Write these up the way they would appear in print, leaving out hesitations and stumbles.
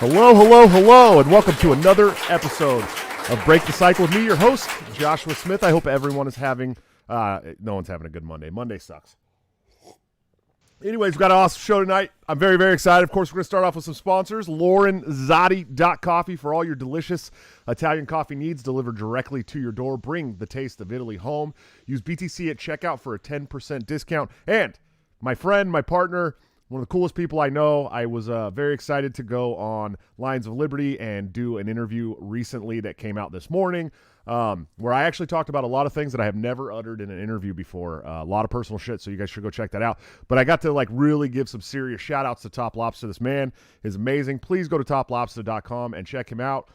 Hello, hello, hello, and welcome to another episode of Break the Cycle with me, your host, Joshua Smith. I hope everyone is having, no one's having a good Monday. Monday sucks. Anyways, we've got an awesome show tonight. I'm very, very excited. Of course, we're going to start off with some sponsors. LaurenZotti.coffee for all your delicious Italian coffee needs delivered directly to your door. Bring the taste of Italy home. Use BTC at checkout for a 10% discount. And my friend, my partner, one of the coolest people I know. I was very excited to go on Lions of Liberty and do an interview recently that came out this morning where I actually talked about a lot of things that I have never uttered in an interview before. A lot of personal shit, so you guys should go check that out. But I got to really give some serious shout-outs to Top Lobster. This man is amazing. Please go to toplobster.com and check him out.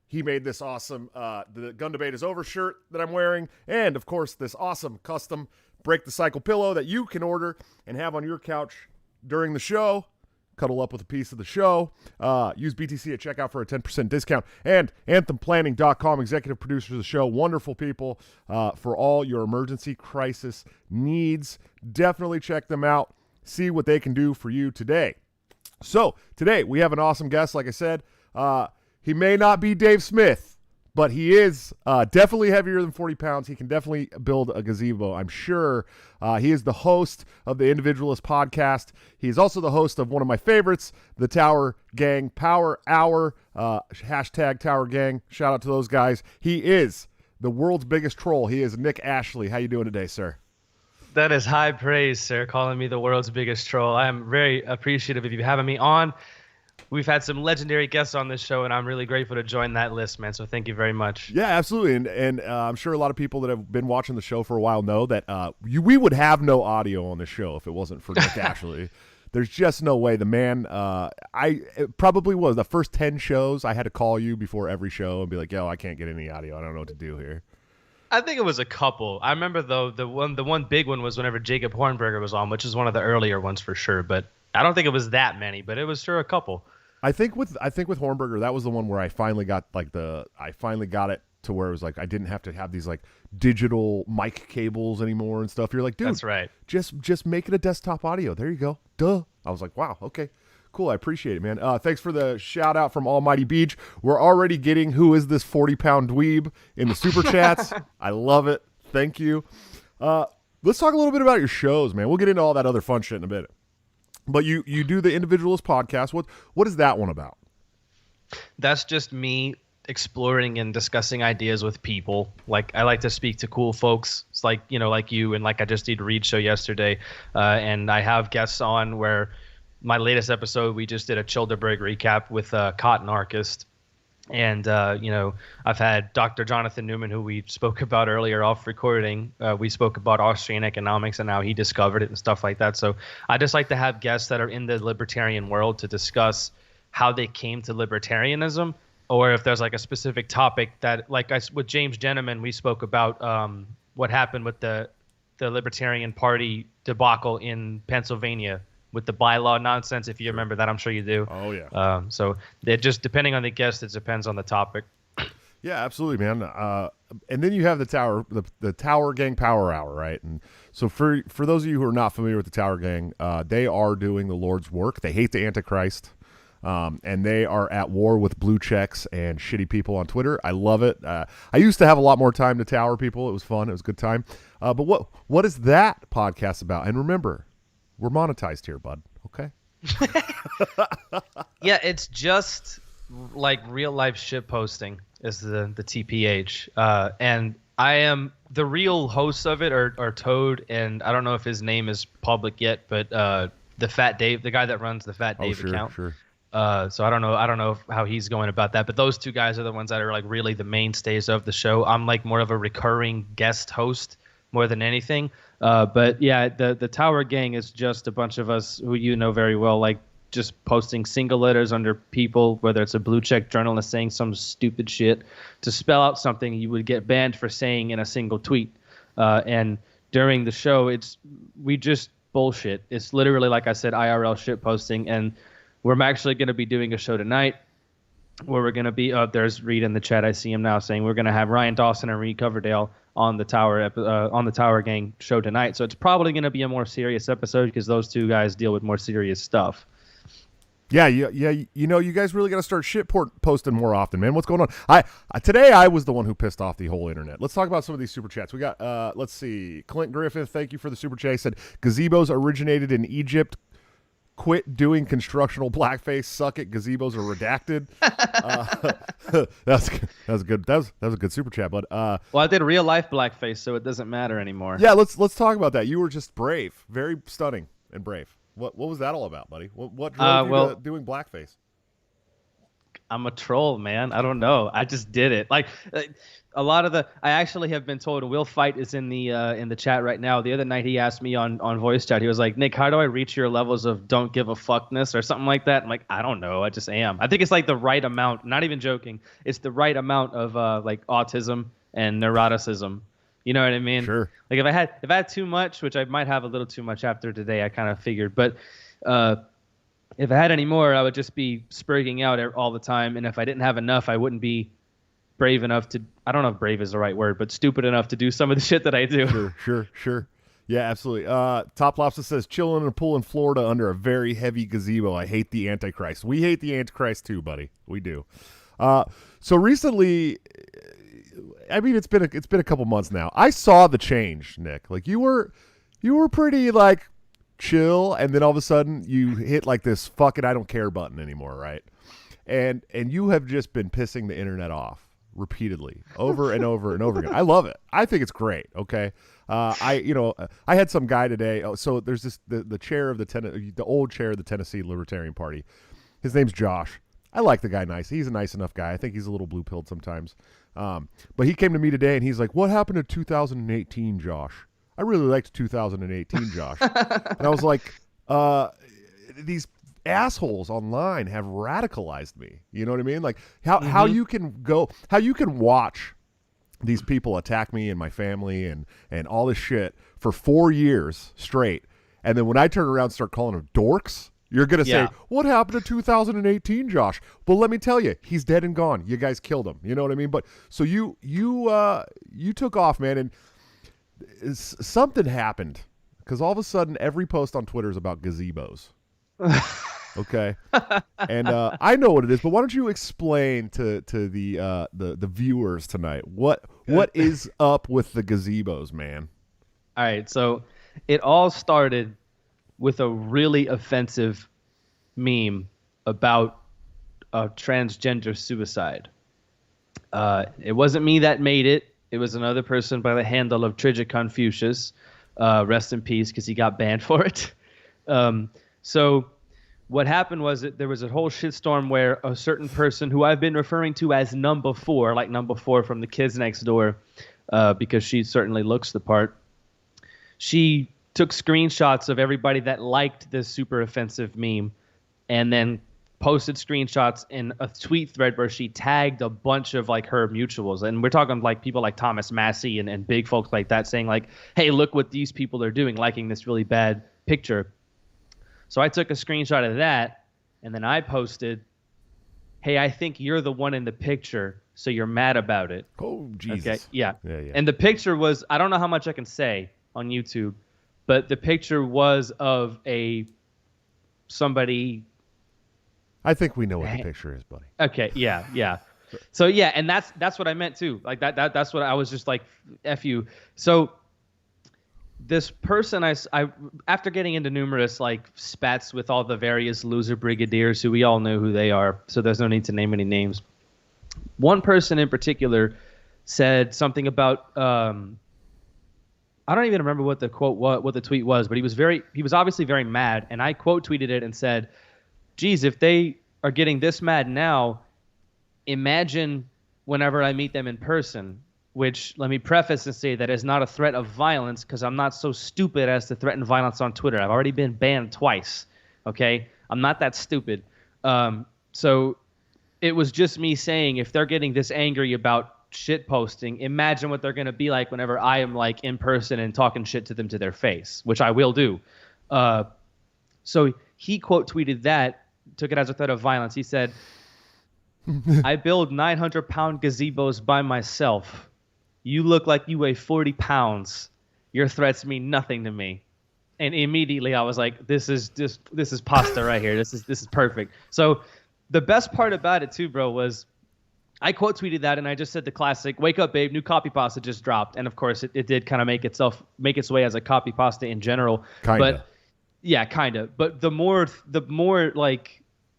He made this awesome The Gun Debate is Over shirt that I'm wearing, and, of course, this awesome custom Break the Cycle pillow that you can order and have on your couch during the show. Cuddle up with a piece of the show. Use BTC at checkout for a 10% discount. And AnthemPlanning.com, executive producers of the show. Wonderful people for all your emergency crisis needs. Definitely check them out. See what they can do for you today. So, today we have an awesome guest, like I said. He may not be Dave Smith, but he is definitely heavier than 40 pounds. He can definitely build a gazebo, I'm sure. He is the host of the Individualist podcast. He is also the host of one of my favorites, the Tower Gang Power Hour, hashtag Tower Gang. Shout out to those guys. He is the world's biggest troll. He is Nick Ashley. How you doing today, sir? That is high praise, sir, calling me the world's biggest troll. I am very appreciative of you having me on. We've had some legendary guests on this show, and I'm really grateful to join that list, man. So thank you very much. Yeah, absolutely. And I'm sure a lot of people that have been watching the show for a while know that we would have no audio on the show if it wasn't for Nick Ashley. There's just no way. The man, it probably was the first 10 shows I had to call you before every show and be like, yo, I can't get any audio. I don't know what to do here. I think it was a couple. I remember, though, the one big one was whenever Jacob Hornberger was on, which is one of the earlier ones for sure. But I don't think it was that many, but it was sure a couple. I think with Hornberger, that was the one where I finally got it to where it was like I didn't have to have these digital mic cables anymore and stuff. You're like, dude, that's right. Just make it a desktop audio. There you go. Duh. I was like, wow, okay, cool. I appreciate it, man. Thanks for the shout out from Almighty Beach. We're already getting who is this 40-pound dweeb in the super chats. I love it. Thank you. Let's talk a little bit about your shows, man. We'll get into all that other fun shit in a bit. But you do the Individualist podcast. What is that one about? That's just me exploring and discussing ideas with people. I like to speak to cool folks. It's like you, and I just did Reed's show yesterday. And I have guests on where my latest episode, we just did a Childerberg recap with Cotton Archist. And, I've had Dr. Jonathan Newman, who we spoke about earlier off recording. We spoke about Austrian economics and how he discovered it and stuff like that. So I just like to have guests that are in the libertarian world to discuss how they came to libertarianism, or if there's a specific topic that, with James Gentleman, we spoke about what happened with the Libertarian Party debacle in Pennsylvania with the bylaw nonsense, if you remember that. I'm sure you do. Oh, yeah. So they're just depending on the guest, it depends on the topic. Yeah, absolutely, man. And then you have the Tower Gang Power Hour, right? And so for those of you who are not familiar with the Tower Gang, they are doing the Lord's work. They hate the Antichrist, and they are at war with blue checks and shitty people on Twitter. I love it. I used to have a lot more time to tower people. It was fun. It was a good time. But what is that podcast about? And remember, we're monetized here, bud. Okay. Yeah, it's just real life shit posting is the TPH. And I am the real host of it, or Toad, and I don't know if his name is public yet, but the Fat Dave, the guy that runs the Fat Dave account. Sure. So I don't know how he's going about that, but those two guys are the ones that are really the mainstays of the show. I'm more of a recurring guest host more than anything. But yeah, the Tower Gang is just a bunch of us who you know very well, just posting single letters under people, whether it's a blue check journalist saying some stupid shit to spell out something you would get banned for saying in a single tweet. And during the show, we just bullshit. It's literally, like I said, IRL shit posting. And we're actually going to be doing a show tonight where we're going to be, there's Reed in the chat. I see him now saying we're going to have Ryan Dawson and Reed Coverdale on the Tower Gang show tonight. So it's probably going to be a more serious episode because those two guys deal with more serious stuff. Yeah. You know, you guys really got to start posting more often, man. What's going on? Today I was the one who pissed off the whole internet. Let's talk about some of these super chats. We got, let's see, Clint Griffith. Thank you for the super chat. He said gazebos originated in Egypt. Quit doing constructional blackface. Suck it. Gazebos are redacted. That was good. That was a good super chat. But well, I did real life blackface, so it doesn't matter anymore. Yeah, let's talk about that. You were just brave, very stunning and brave. What was that all about, buddy? What drove you to doing blackface? I'm a troll, man. I don't know. I just did it. Like a lot of I actually have been told, Will Fight is in the chat right now. The other night he asked me on voice chat. He was like, Nick, how do I reach your levels of don't give a fuckness or something like that? I'm like, I don't know. I just am. I think it's like the right amount. Not even joking. It's the right amount of like autism and neuroticism. You know what I mean? Sure. Like if I had too much, which I might have a little too much after today, I kind of figured, but if I had any more, I would just be spurging out all the time. And if I didn't have enough, I wouldn't be brave enough to, I don't know if brave is the right word, but stupid enough to do some of the shit that I do. Sure. Yeah, absolutely. Top Lobster says, chilling in a pool in Florida under a very heavy gazebo. I hate the Antichrist. We hate the Antichrist too, buddy. We do. So recently, I mean, it's been a couple months now. I saw the change, Nick. Like you were pretty like chill, and then all of a sudden you hit like this fuck it I don't care button anymore, right? And you have just been pissing the internet off repeatedly over and over and over again. I love it. I think it's great. Okay. I had some guy today. Oh, so there's this the chair of the old chair of the Tennessee Libertarian Party. His name's Josh. I like the guy. Nice. He's a nice enough guy. I think he's a little blue pilled sometimes. But he came to me today and he's like, "What happened to 2018, Josh?" I really liked 2018, Josh. And I was like, these assholes online have radicalized me. You know what I mean? Like how you can watch these people attack me and my family and all this shit for 4 years straight. And then when I turn around and start calling them dorks, you're going to say, what happened to 2018, Josh? Well, let me tell you, he's dead and gone. You guys killed him. You know what I mean? But so you took off, man, and something happened because all of a sudden every post on Twitter is about gazebos. Okay. And I know what it is, but why don't you explain to the viewers tonight what is up with the gazebos, man? All right, so it all started with a really offensive meme about transgender suicide. It wasn't me that made it. It was another person by the handle of Trigid Confucius. Rest in peace, because he got banned for it. So what happened was that there was a whole shitstorm where a certain person who I've been referring to as number 4, like number 4 from the Kids Next Door, because she certainly looks the part, she took screenshots of everybody that liked this super offensive meme and then posted screenshots in a tweet thread where she tagged a bunch of like her mutuals. And we're talking like people like Thomas Massey and big folks like that saying like, hey, look what these people are doing, liking this really bad picture. So I took a screenshot of that and then I posted, hey, I think you're the one in the picture, so you're mad about it. Oh, Jesus. Okay, yeah. And the picture was, I don't know how much I can say on YouTube, but the picture was of somebody. I think we know what the picture is, buddy. Okay, yeah. So yeah, and that's what I meant too. Like that's what I was just like, F you. So this person, I after getting into numerous like spats with all the various loser brigadiers who we all know who they are, so there's no need to name any names. One person in particular said something about I don't even remember what the quote what the tweet was, but he was obviously very mad, and I quote tweeted it and said, geez, if they are getting this mad now, imagine whenever I meet them in person, which let me preface and say that is not a threat of violence because I'm not so stupid as to threaten violence on Twitter. I've already been banned twice, okay? I'm not that stupid. So it was just me saying if they're getting this angry about shit posting, imagine what they're going to be like whenever I am like in person and talking shit to them to their face, which I will do. So he quote tweeted that, took it as a threat of violence. He said, I build 900-pound gazebos by myself. You look like you weigh 40 pounds. Your threats mean nothing to me. And immediately I was like, this is pasta right here. This is perfect. So the best part about it too, bro, was I quote tweeted that, and I just said the classic, "Wake up, babe, new copy pasta just dropped." And of course it did kind of make its way as a copy pasta in general. Kinda. Yeah, kind of. But the more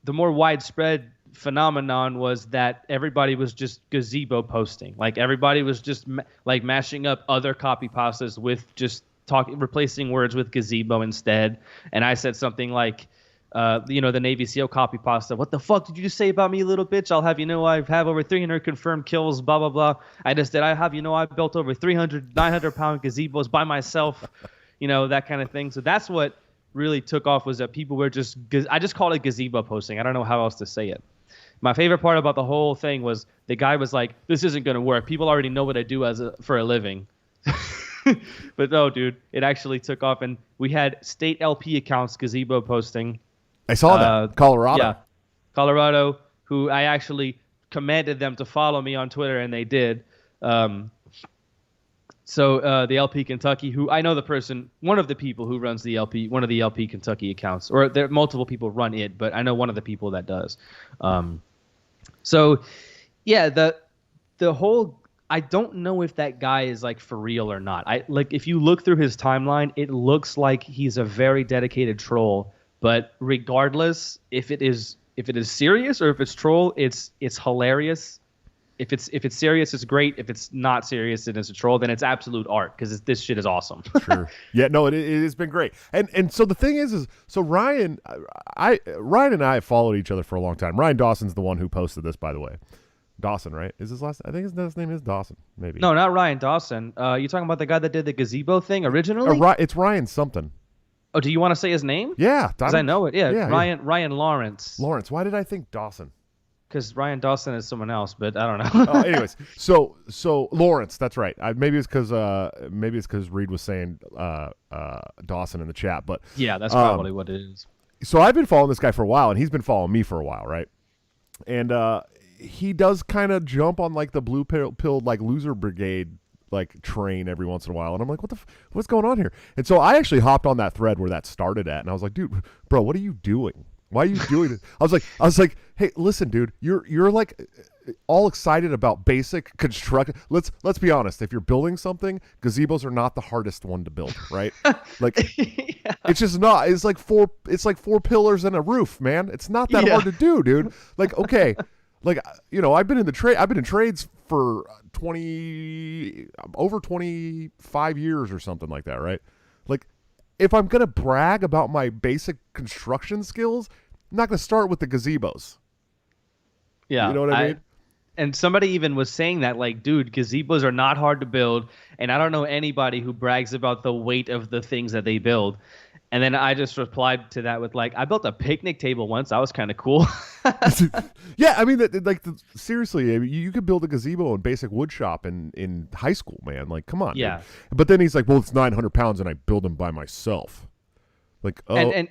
widespread phenomenon was that everybody was just gazebo posting. Like everybody was just like mashing up other copy pastas with just replacing words with gazebo instead. And I said something like, the Navy SEAL copy pasta. What the fuck did you just say about me, little bitch? I'll have you know I have over 300 confirmed kills, blah, blah, blah. I just did. I have you know I built over 900-pound gazebos by myself, that kind of thing. So that's what really took off, was that people were I just called it gazebo posting. I don't know how else to say it. My favorite part about the whole thing was the guy was like, this isn't going to work. People already know what I do for a living. But no, dude, it actually took off. And we had state LP accounts gazebo posting. I saw that. Colorado. Yeah, Colorado, who I actually commanded them to follow me on Twitter, and they did. So the LP Kentucky, who I know one of the people who runs the LP, one of the LP Kentucky accounts, or there multiple people run it, but I know one of the people that does. So yeah, the whole, I don't know if that guy is like for real or not. If you look through his timeline, it looks like he's a very dedicated troll. But regardless, if it is serious or if it's troll, it's hilarious. If it's serious, it's great. If it's not serious and it's a troll, then it's absolute art, because this shit is awesome. Sure. Yeah, no, it has been great. And so the thing is so Ryan and I have followed each other for a long time. Ryan Dawson's the one who posted this, by the way. Dawson, right? Is his last? I think his last name is Dawson. Maybe. No, not Ryan Dawson. You talking about the guy that did the gazebo thing originally? It's Ryan something. Oh, do you want to say his name? Yeah, because I know it. Yeah, yeah, Ryan Lawrence. Lawrence. Why did I think Dawson? Because Ryan Dawson is someone else, but I don't know. Anyways, so Lawrence, that's right. Maybe it's because Reed was saying Dawson in the chat, but yeah, that's probably what it is. So I've been following this guy for a while, and he's been following me for a while, right? And he does kind of jump on like the blue pilled like loser brigade like train every once in a while, and I'm like, what's going on here? And so I actually hopped on that thread where that started at, and I was like, dude, bro, what are you doing? Why are you doing this? I was like, hey, listen, dude, you're like all excited about basic construction. Let's be honest. If you're building something, gazebos are not the hardest one to build, right? Like, yeah. It's just not. It's like four pillars and a roof, man. It's not that hard to do, dude. Like, okay. Like, I've been in trades for over 25 years or something like that, right? Like, if I'm going to brag about my basic construction skills, I'm not going to start with the gazebos. Yeah. You know what I mean? And somebody even was saying that, like, dude, gazebos are not hard to build, and I don't know anybody who brags about the weight of the things that they build. And then I just replied to that with, like, I built a picnic table once. That was kind of cool. Yeah, I mean, seriously, you could build a gazebo in basic wood shop in high school, man. Like, come on. Yeah. Dude. But then he's like, well, it's 900 pounds, and I build them by myself. Like, oh. And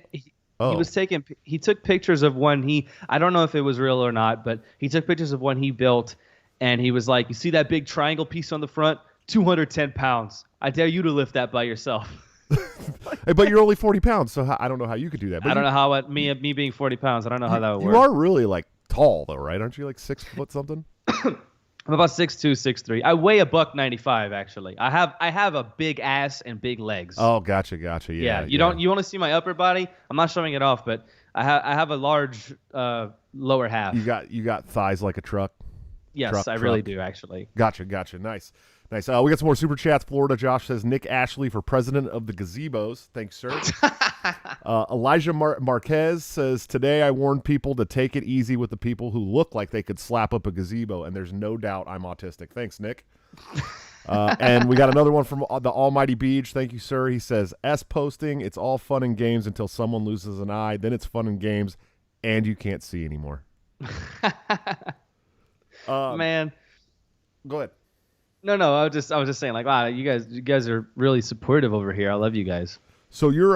he took pictures of one I don't know if it was real or not, but he took pictures of one he built, and he was like, you see that big triangle piece on the front? 210 pounds. I dare you to lift that by yourself. But you're only 40 pounds, so I don't know how you could do that. But I don't know how me being 40 pounds. I don't know how that would work. You are really like tall though, right? Aren't you like 6 foot something? I'm about 6'2", 6'3". I weigh $195 actually. I have a big ass and big legs. Oh, gotcha. Yeah. You only see my upper body. I'm not showing it off, but I have a large lower half. You got thighs like a truck. Yes, I really do actually. Gotcha. Nice. We got some more super chats. Florida Josh says Nick Ashley for president of the gazebos. Thanks, sir. Elijah Marquez says, today I warned people to take it easy with the people who look like they could slap up a gazebo, and there's no doubt I'm autistic. Thanks, Nick. And we got another one from the Almighty Beach. Thank you, sir. He says, S posting, it's all fun and games until someone loses an eye. Then it's fun and games, and you can't see anymore. Man. Go ahead. No, I was just saying, like, wow, you guys are really supportive over here. I love you guys. So you're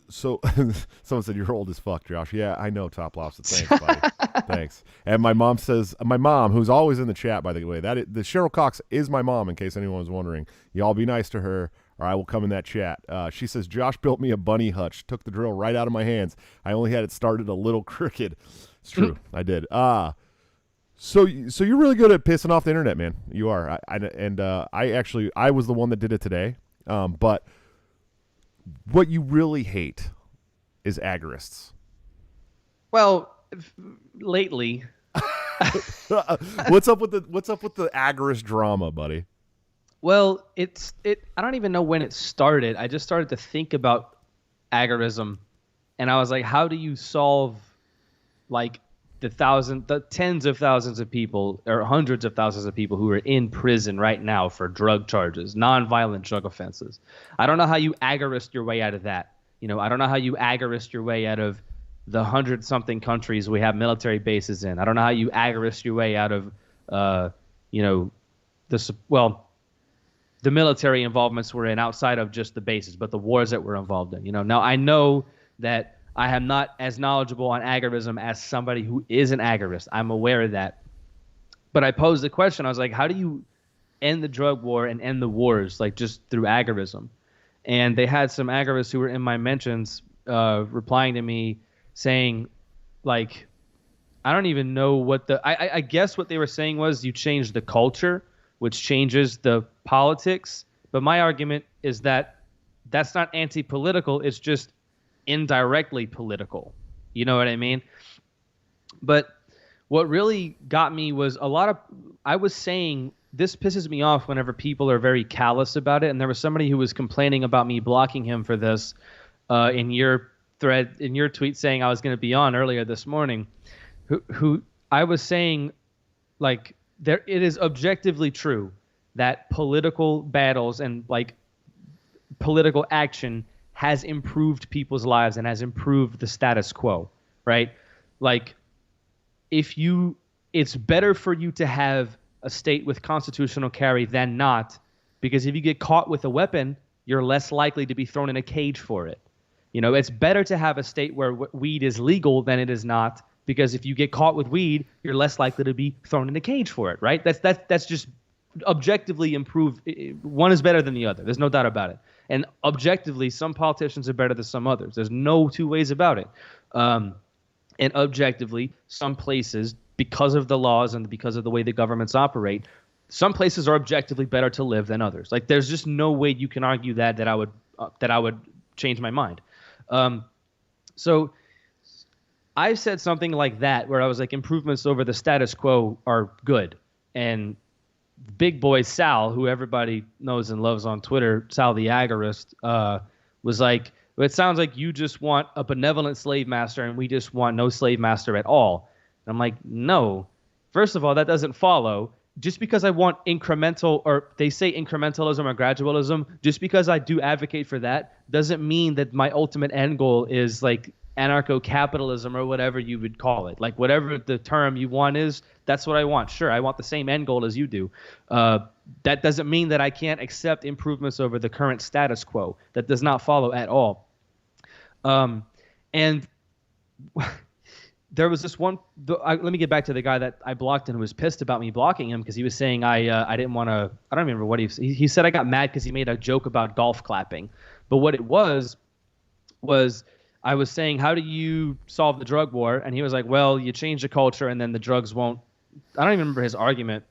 someone said you're old as fuck, Josh. Yeah, I know, Top Lobster. Thanks, buddy. Thanks. And my mom says, my mom, who's always in the chat, by the way, the Cheryl Cox is my mom, in case anyone was wondering. Y'all be nice to her. or I will come in that chat. She says, Josh built me a bunny hutch, took the drill right out of my hands. I only had it started a little crooked. It's true. I did. So you're really good at pissing off the internet, man. You are. I was the one that did it today. But what you really hate is agorists. Well, lately. What's up with the agorist drama, buddy? Well, I don't even know when it started. I just started to think about agorism, and I was like, how do you solve like the tens of thousands of people or hundreds of thousands of people who are in prison right now for drug charges, nonviolent drug offenses? I don't know how you agorist your way out of that. I don't know how you agorist your way out of the 100-something countries we have military bases in. I don't know how you agorist your way out of, the military involvements we're in outside of just the bases, but the wars that we're involved in. Now I know that I am not as knowledgeable on agorism as somebody who is an agorist. I'm aware of that. But I posed the question. I was like, how do you end the drug war and end the wars, like just through agorism? And they had some agorists who were in my mentions replying to me saying, like, I don't even know what I guess what they were saying was you change the culture, which changes the politics. But my argument is that that's not anti-political. It's just indirectly political. You know what I mean? But what really got me was I was saying, this pisses me off whenever people are very callous about it. And there was somebody who was complaining about me blocking him for this in your tweet saying I was going to be on earlier this morning, who I was saying, like, it is objectively true that political battles and like political action has improved people's lives and has improved the status quo, right? Like, it's better for you to have a state with constitutional carry than not, because if you get caught with a weapon, you're less likely to be thrown in a cage for it. It's better to have a state where weed is legal than it is not, because if you get caught with weed, you're less likely to be thrown in a cage for it, right? That's just objectively improved. One is better than the other. There's no doubt about it. And objectively, some politicians are better than some others. There's no two ways about it. And objectively, some places, because of the laws and because of the way the governments operate, some places are objectively better to live than others. Like, there's just no way you can argue that I would change my mind. So I said something like that, where I was like, improvements over the status quo are good. And big boy Sal, who everybody knows and loves on Twitter, Sal the Agorist, was like, well, it sounds like you just want a benevolent slave master and we just want no slave master at all. And I'm like, no. First of all, that doesn't follow. Just because I want incremental, or they say incrementalism or gradualism, just because I do advocate for that doesn't mean that my ultimate end goal is like anarcho-capitalism or whatever you would call it. Like, whatever the term you want is, that's what I want. Sure, I want the same end goal as you do. That doesn't mean that I can't accept improvements over the current status quo. That does not follow at all. And there was this one. Let me get back to the guy that I blocked and who was pissed about me blocking him because he was saying I didn't want to. I don't remember what he said. I got mad because he made a joke about golf clapping. But what it was I was saying, how do you solve the drug war? And he was like, well, you change the culture and then the drugs won't. I don't even remember his argument.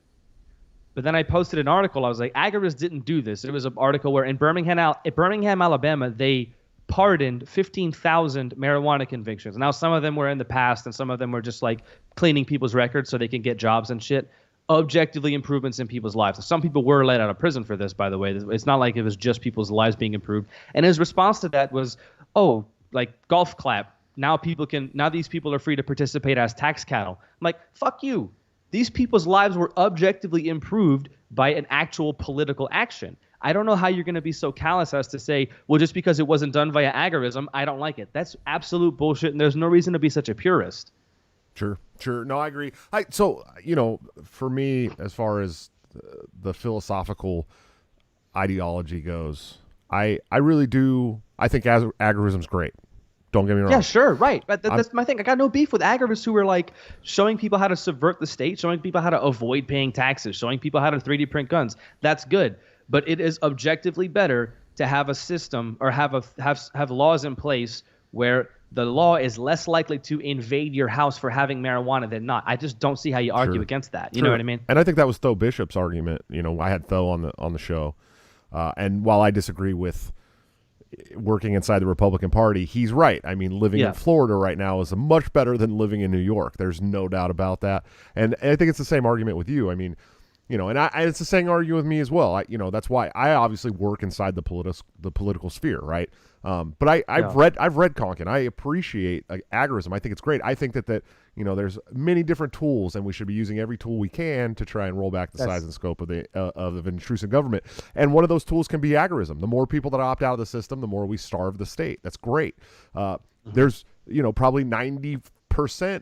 But then I posted an article. I was like, agorists didn't do this. It was an article where in Birmingham, Alabama, they pardoned 15,000 marijuana convictions. Now, some of them were in the past and some of them were just like cleaning people's records so they can get jobs and shit. Objectively improvements in people's lives. Some people were let out of prison for this, by the way. It's not like it was just people's lives being improved. And his response to that was, oh, like golf clap. Now these people are free to participate as tax cattle. I'm like, fuck you. These people's lives were objectively improved by an actual political action. I don't know how you're going to be so callous as to say, well, just because it wasn't done via agorism, I don't like it. That's absolute bullshit, and there's no reason to be such a purist. Sure. No, I agree. So, for me, as far as the philosophical ideology goes, I really do. I think agorism's great. Don't get me wrong. Yeah, sure, right. But that's my thing. I got no beef with agorists who are like showing people how to subvert the state, showing people how to avoid paying taxes, showing people how to 3D print guns. That's good. But it is objectively better to have a system or have laws in place where the law is less likely to invade your house for having marijuana than not. I just don't see how you argue against that. You know what I mean? And I think that was Tho Bishop's argument. You know, I had Tho on the show, and while I disagree with working inside the Republican Party, he's right. I mean, living in Florida right now is much better than living in New York. There's no doubt about that. And I think it's the same argument with you. I mean, you know, and it's the same argument with me as well. You know, that's why I obviously work inside the political sphere, right? But I've read Konkin. I appreciate agorism. I think it's great. I think that you know, there's many different tools, and we should be using every tool we can to try and roll back the size and scope of the intrusive government. And one of those tools can be agorism. The more people that opt out of the system, the more we starve the state. That's great. There's, you know, probably 90%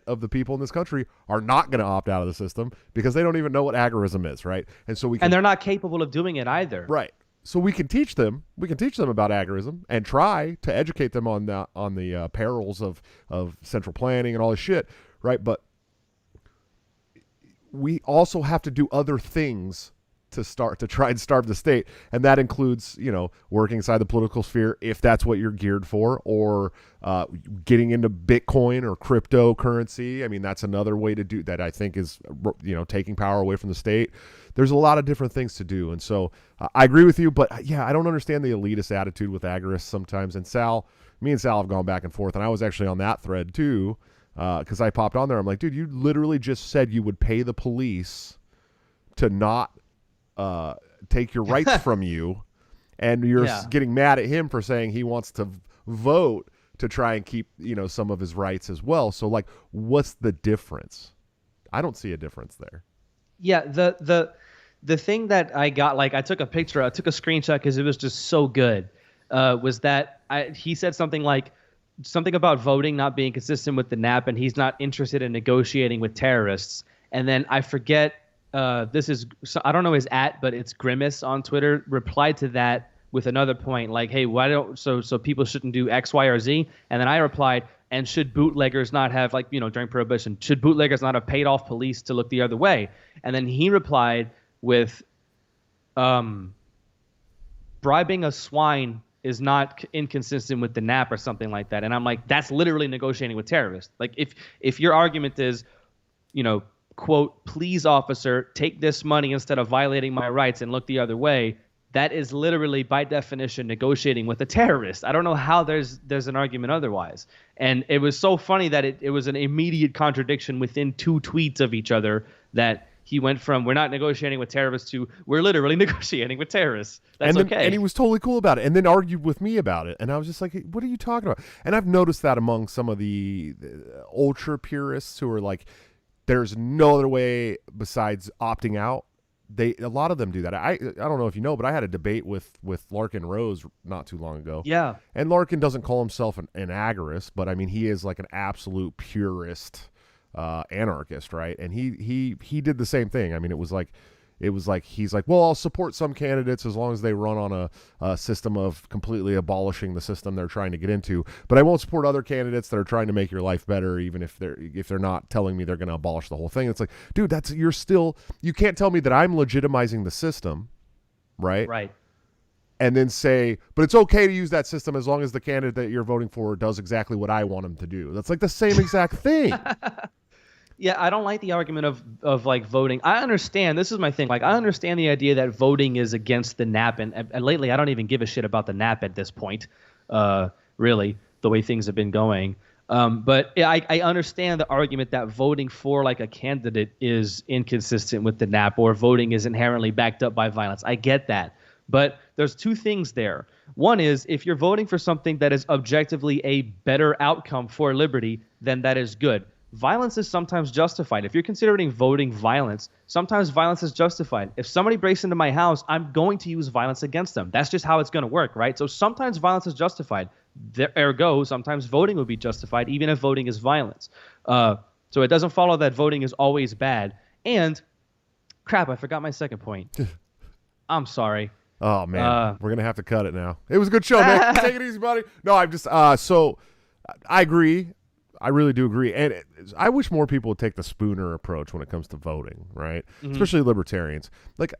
of the people in this country are not going to opt out of the system because they don't even know what agorism is, right? And so and they're not capable of doing it either, right? So we can teach them. We can teach them about agorism and try to educate them on the perils of central planning and all this shit, right? But we also have to do other things to try and starve the state, and that includes, you know, working inside the political sphere if that's what you're geared for, or getting into Bitcoin or cryptocurrency. I mean, that's another way to do that. I think is, you know, taking power away from the state. There's a lot of different things to do, and so I agree with you. But yeah, I don't understand the elitist attitude with agorists sometimes. And me and Sal have gone back and forth, and I was actually on that thread too, because I popped on there. I'm like, dude, you literally just said you would pay the police to not take your rights from you, and you're getting mad at him for saying he wants to vote to try and keep, you know, some of his rights as well. So like, what's the difference? I don't see a difference there. Yeah, the thing that I got, like, I took a screenshot because it was just so good, was that he said something about voting not being consistent with the NAP, and he's not interested in negotiating with terrorists. And then I forget, I don't know his but it's Grimace on Twitter replied to that with another point, like, hey, why don't so people shouldn't do X, Y, or Z? And then I replied, and should bootleggers not have, like, you know, during Prohibition, should bootleggers not have paid off police to look the other way? And then he replied with, bribing a swine is not inconsistent with the NAP or something like that. And I'm like, that's literally negotiating with terrorists. Like, if your argument is, you know, quote, please officer, take this money instead of violating my rights and look the other way, that is literally by definition negotiating with a terrorist. I don't know how there's an argument otherwise. And it was so funny that it was an immediate contradiction within two tweets of each other, that he went from we're not negotiating with terrorists to we're literally negotiating with terrorists. That's okay. And he was totally cool about it, and then argued with me about it. And I was just like, hey, what are you talking about? And I've noticed that among some of the ultra purists who are like, there's no other way besides opting out. A lot of them do that. I don't know if you know, but I had a debate with Larkin Rose not too long ago. Yeah. And Larkin doesn't call himself an agorist, but I mean, he is like an absolute purist anarchist, right? And he did the same thing. I mean, it was like he's like, well, I'll support some candidates as long as they run on a system of completely abolishing the system they're trying to get into, but I won't support other candidates that are trying to make your life better, even if they're not telling me they're going to abolish the whole thing. It's like, dude, you can't tell me that I'm legitimizing the system, right? And then say, but it's okay to use that system as long as the candidate that you're voting for does exactly what I want him to do. That's like the same exact thing. Yeah, I don't like the argument of like voting. I understand. This is my thing. Like, I understand the idea that voting is against the NAP, and lately I don't even give a shit about the NAP at this point. Really, the way things have been going. But I understand the argument that voting for like a candidate is inconsistent with the NAP, or voting is inherently backed up by violence. I get that. But there's two things there. One is, if you're voting for something that is objectively a better outcome for liberty, then that is good. Violence is sometimes justified. If you're considering voting violence, sometimes violence is justified. If somebody breaks into my house, I'm going to use violence against them. That's just how it's going to work, right? So sometimes violence is justified. Ergo, sometimes voting would be justified, even if voting is violence. So it doesn't follow that voting is always bad. And, crap, I forgot my second point. I'm sorry. Oh, man. We're going to have to cut it now. It was a good show, man. Take it easy, buddy. No, I'm just so I agree. I really do agree. And I wish more people would take the Spooner approach when it comes to voting, right? Mm-hmm. Especially libertarians. Like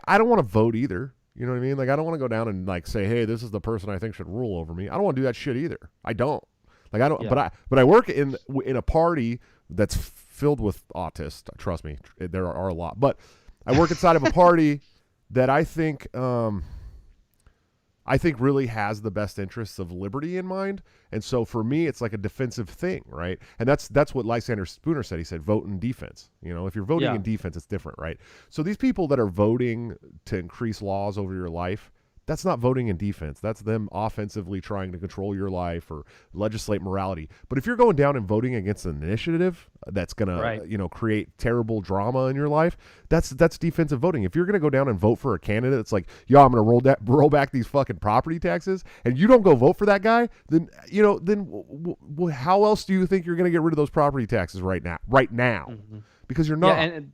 I don't want to vote either. You know what I mean? Like, I don't want to go down and like say, hey, this is the person I think should rule over me. I don't want to do that shit either. I don't. Like, I don't. Yeah. But I work in a party that's filled with autists. Trust me, there are a lot. But I work inside of a party that I think really has the best interests of liberty in mind. And so for me, it's like a defensive thing, right? And that's what Lysander Spooner said. He said, vote in defense. You know, if you're voting in defense, it's different, right? So these people that are voting to increase laws over your life, that's not voting in defense. That's them offensively trying to control your life or legislate morality. But if you're going down and voting against an initiative that's going to, create terrible drama in your life, that's defensive voting. If you're going to go down and vote for a candidate that's like, yo, I'm going to roll back these fucking property taxes, and you don't go vote for that guy, then how else do you think you're going to get rid of those property taxes right now? Mm-hmm. Because you're not. Yeah, and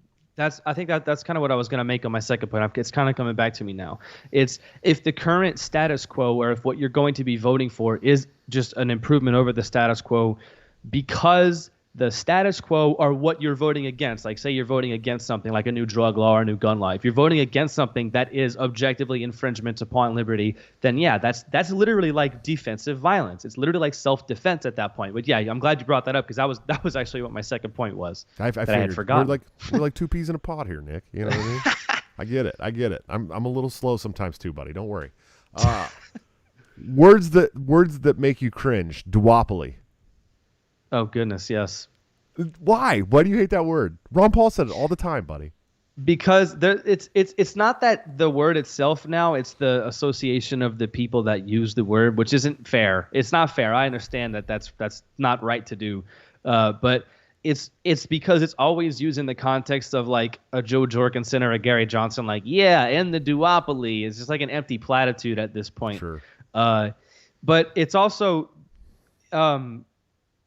I think that's kind of what I was going to make on my second point. It's kind of coming back to me now. It's if the current status quo, or if what you're going to be voting for is just an improvement over the status quo, because the status quo are what you're voting against. Like, say you're voting against something like a new drug law or a new gun law. If you're voting against something that is objectively infringement upon liberty, then yeah, that's literally like defensive violence. It's literally like self-defense at that point. But yeah, I'm glad you brought that up, because that was actually what my second point was. I had forgotten. We're like two peas in a pod here, Nick. You know what I mean? I get it. I'm a little slow sometimes too, buddy. Don't worry. Words that make you cringe. Duopoly. Oh, goodness, yes. Why? Why do you hate that word? Ron Paul said it all the time, buddy. Because it's not that the word itself now, it's the association of the people that use the word, which isn't fair. It's not fair. I understand that that's not right to do. But it's because it's always used in the context of like a Joe Jorgensen or a Gary Johnson, like, yeah, and the duopoly. It's just like an empty platitude at this point. Sure. But it's also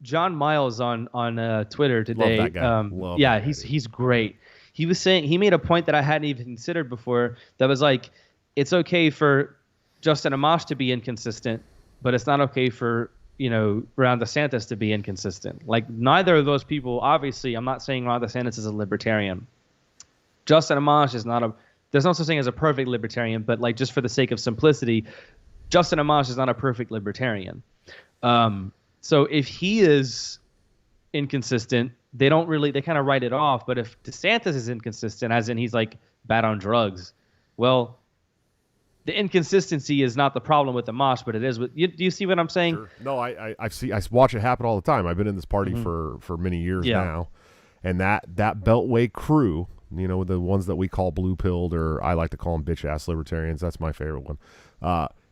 John Miles on Twitter today. Love that guy. He's great. He was saying, he made a point that I hadn't even considered before, that was like, it's okay for Justin Amash to be inconsistent, but it's not okay for, Ron DeSantis to be inconsistent. Like, neither of those people, obviously, I'm not saying Ron DeSantis is a libertarian. Justin Amash is not there's no such thing as a perfect libertarian, but like, just for the sake of simplicity, Justin Amash is not a perfect libertarian. So if he is inconsistent, they kind of write it off. But if DeSantis is inconsistent, as in he's like bad on drugs, well, the inconsistency is not the problem with Amash, but it is with you. Do you see what I'm saying? Sure. No, I watch it happen all the time. I've been in this party for many years now, and that Beltway crew, the ones that we call blue-pilled, or I like to call them bitch-ass libertarians. That's my favorite one.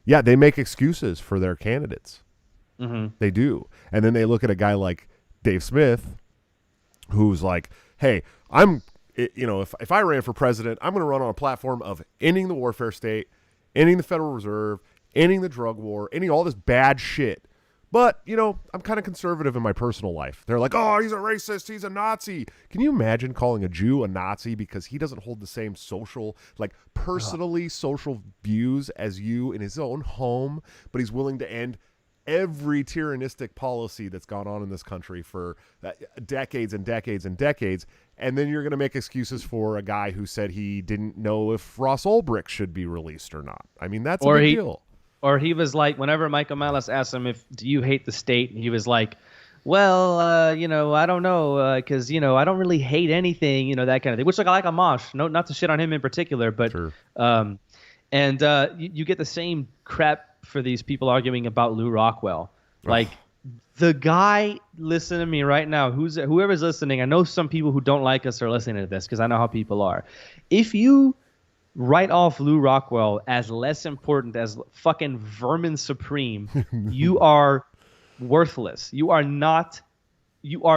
They make excuses for their candidates. Mm-hmm. They do. And then they look at a guy like Dave Smith, who's like, hey, if I ran for president, I'm going to run on a platform of ending the warfare state, ending the Federal Reserve, ending the drug war, ending all this bad shit. But, I'm kind of conservative in my personal life. They're like, oh, he's a racist, he's a Nazi. Can you imagine calling a Jew a Nazi because he doesn't hold the same social views as you in his own home, but he's willing to end every tyrannistic policy that's gone on in this country for decades and decades and decades, and then you're going to make excuses for a guy who said he didn't know if Ross Ulbricht should be released or not. I mean, that's a big deal. Or he was like, whenever Michael Malice asked him do you hate the state, he was like, well, I don't know, because, I don't really hate anything, that kind of thing, which I like Amash, not to shit on him in particular, but sure. You get the same crap for these people arguing about Lou Rockwell. Like, the guy, listen to me right now, whoever's listening, I know some people who don't like us are listening to this because I know how people are. If you write off Lou Rockwell as less important as fucking vermin supreme, you are worthless. You are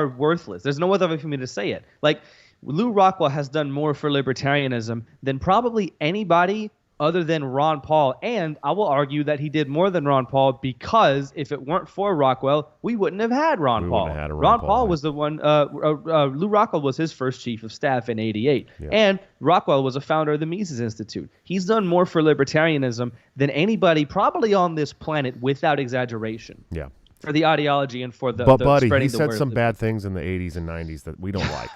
worthless. There's no other way for me to say it. Like, Lou Rockwell has done more for libertarianism than probably anybody other than Ron Paul, and I will argue that he did more than Ron Paul, because if it weren't for Rockwell, we wouldn't have had Ron Paul. Ron Paul was the one. Lou Rockwell was his first chief of staff in '88, and Rockwell was a founder of the Mises Institute. He's done more for libertarianism than anybody probably on this planet, without exaggeration. Yeah. For the ideology and for the buddy, spreading he the word. said some bad things in the '80s and '90s that we don't like.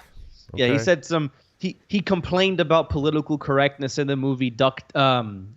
Okay? Yeah, he said some he complained about political correctness in the movie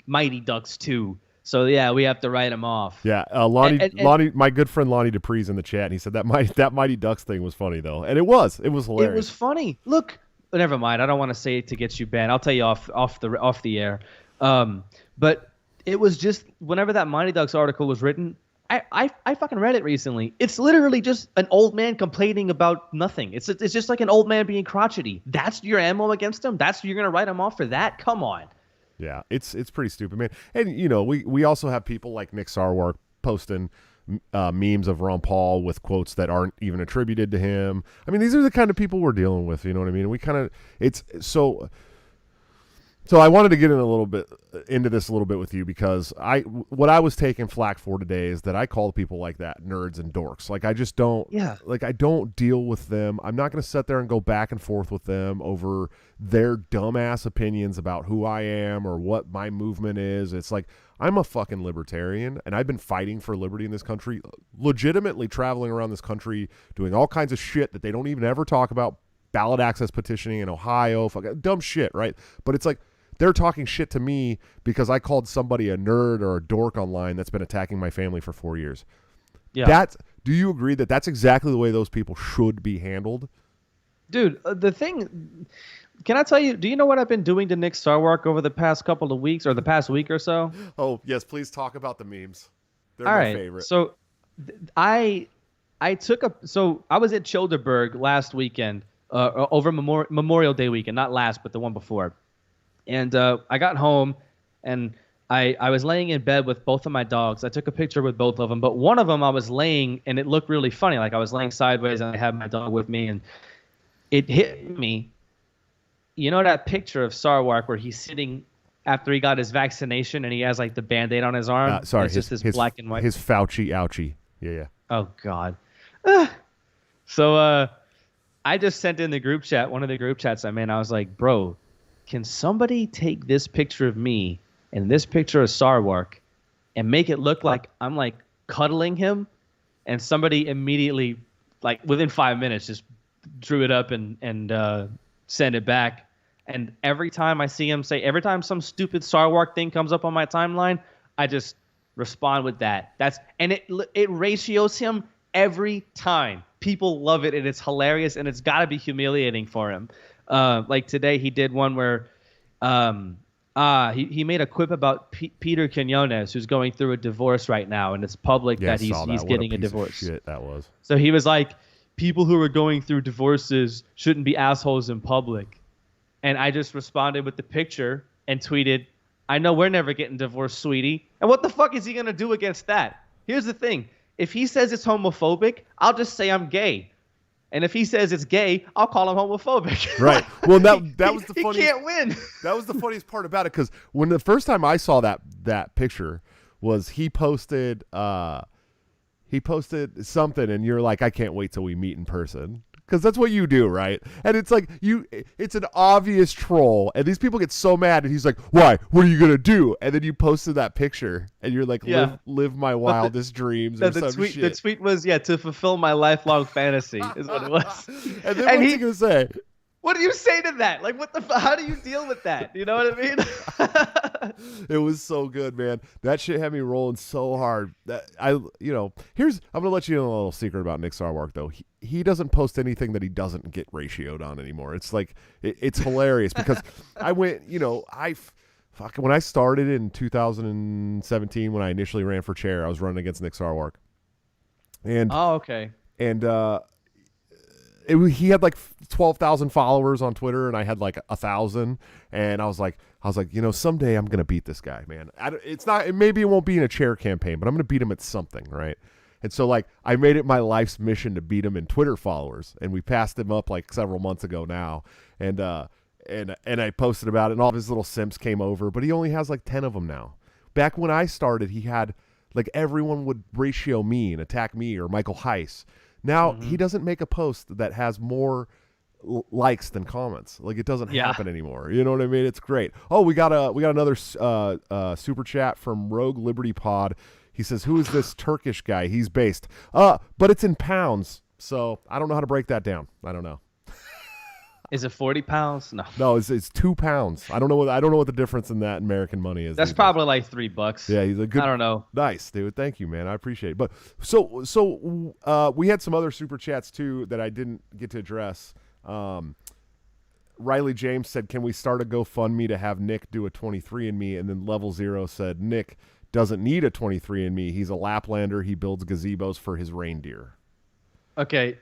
Mighty Ducks 2. So yeah, we have to write him off. Yeah, Lonnie, my good friend Lonnie Dupree's in the chat, and he said that Mighty Ducks thing was funny though, and it was hilarious. It was funny. Look, never mind. I don't want to say it to get you banned. I'll tell you off the air. But it was just whenever that Mighty Ducks article was written, I fucking read it recently. It's literally just an old man complaining about nothing. It's just like an old man being crotchety. That's your ammo against him. You're gonna write him off for that? Come on. Yeah, it's pretty stupid, man. And we also have people like Nick Sarwark posting memes of Ron Paul with quotes that aren't even attributed to him. I mean, these are the kind of people we're dealing with. You know what I mean? We kind of it's so. So I wanted to get into this a little bit with you because what I was taking flack for today is that I call people like that nerds and dorks. Like I just don't, I don't deal with them. I'm not going to sit there and go back and forth with them over their dumbass opinions about who I am or what my movement is. It's like, I'm a fucking libertarian and I've been fighting for liberty in this country, legitimately traveling around this country, doing all kinds of shit that they don't even ever talk about, ballot access petitioning in Ohio, fucking dumb shit, right? But it's like, they're talking shit to me because I called somebody a nerd or a dork online that's been attacking my family for 4 years. Yeah. Do you agree that that's exactly the way those people should be handled? Dude, the thing, can I tell you, do you know what I've been doing to Nick Sarwark over the past couple of weeks or the past week or so? Oh, yes, please talk about the memes. They're my favorite. So I was at Childerberg last weekend, over Memorial Day weekend, not last, but the one before. And I got home, and I was laying in bed with both of my dogs. I took a picture with both of them, but one of them I was laying, and it looked really funny. Like I was laying sideways, and I had my dog with me, and it hit me. You know that picture of Sarwark where he's sitting after he got his vaccination, and he has like the Band-Aid on his arm? Sorry, it's just his black and white. His Fauci ouchie. Yeah. Oh, God. So I just sent in the group chat, one of the group chats I'm in. I was like, bro, can somebody take this picture of me and this picture of Sarwark and make it look like I'm like cuddling him? And somebody immediately, like within 5 minutes, just drew it up and sent it back. And every time I see him every time some stupid Sarwark thing comes up on my timeline, I just respond with that. It ratios him every time. People love it and it's hilarious and it's got to be humiliating for him. Like today, he did one where he made a quip about Peter Quinones, who's going through a divorce right now, and it's public that he's getting a divorce. Shit, that was. So he was like, people who are going through divorces shouldn't be assholes in public. And I just responded with the picture and tweeted, I know we're never getting divorced, sweetie. And what the fuck is he going to do against that? Here's the thing. If he says it's homophobic, I'll just say I'm gay. And if he says it's gay, I'll call him homophobic. Right. Well, that was the funniest. He can't win. That was the funniest part about it, because when the first time I saw that picture was he posted something, and you're like, I can't wait till we meet in person. Because that's what you do, right? And it's like it's an obvious troll, and these people get so mad, and he's like, "Why? What are you gonna do?" And then you posted that picture, and you're like, "Live my wildest dreams." Or some shit. The tweet was, to fulfill my lifelong fantasy, is what it was. And then what's he gonna say? What do you say to that? Like, how do you deal with that? You know what I mean? It was so good, man. That shit had me rolling so hard. I'm gonna let you in a little secret about Nick Sarwark, though. He doesn't post anything that he doesn't get ratioed on anymore. It's like it's hilarious because I went, when I started in 2017 when I initially ran for chair, I was running against Nick Sarwark. And okay. And he had like 12,000 followers on Twitter, and I had like 1,000. And I was like, someday I'm gonna beat this guy, man. Maybe it won't be in a chair campaign, but I'm gonna beat him at something, right? And so like I made it my life's mission to beat him in Twitter followers, and we passed him up like several months ago now. And I posted about it, and all of his little simps came over, but he only has like 10 of them now. Back when I started, he had like everyone would ratio me and attack me or Michael Heiss. Now he doesn't make a post that has more likes than comments. Like it doesn't happen anymore. You know what I mean? It's great. Oh, we got another super chat from Rogue Liberty Pod. He says, "Who is this Turkish guy? He's based. But it's in pounds, so I don't know how to break that down. I don't know." Is it 40 pounds? No. No, it's 2 pounds. I don't know what the difference in that American money is. That's probably like $3. Yeah, he's a good. I don't know. Nice, dude. Thank you, man. I appreciate it. But so we had some other super chats too that I didn't get to address. Riley James said, "Can we start a GoFundMe to have Nick do a 23andMe?" And then Level Zero said, "Nick doesn't need a 23andMe. He's a Laplander. He builds gazebos for his reindeer." Okay,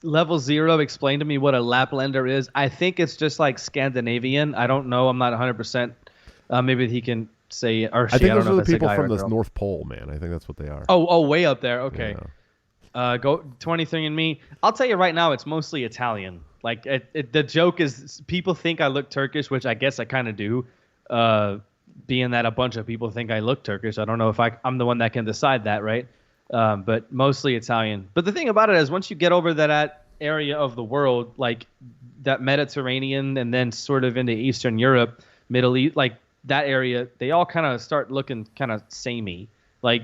Level Zero, explain to me what a Laplander is. I think it's just like Scandinavian. I don't know. I'm not 100%. Maybe he can say, or she, I think I don't those know are if the that's a people guy or from a the girl. North Pole, man. I think that's what they are. Oh, way up there. Okay. Yeah. Go 23andMe. I'll tell you right now, it's mostly Italian. Like the joke is people think I look Turkish, which I guess I kind of do. Being that a bunch of people think I look Turkish, I don't know if I'm the one that can decide that, right? But mostly Italian. But the thing about it is, once you get over that area of the world, like that Mediterranean, and then sort of into Eastern Europe, Middle East, like that area, they all kind of start looking kind of samey. Like